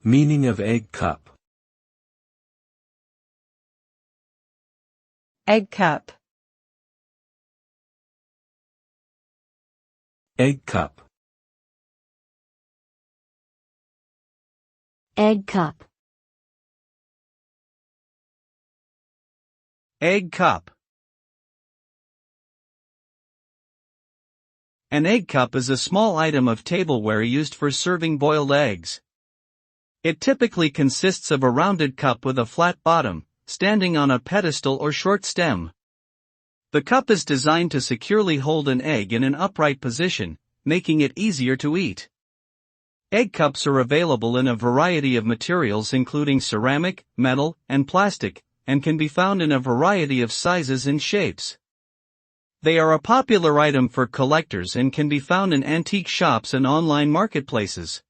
Meaning of egg cup. Egg cup. Egg cup. Egg cup. Egg cup. An egg cup is a small item of tableware used for serving boiled eggs. It typically consists of a rounded cup with a flat bottom, standing on a pedestal or short stem. The cup is designed to securely hold an egg in an upright position, making it easier to eat. Egg cups are available in a variety of materials including ceramic, metal, and plastic, and can be found in a variety of sizes and shapes. They are a popular item for collectors and can be found in antique shops and online marketplaces.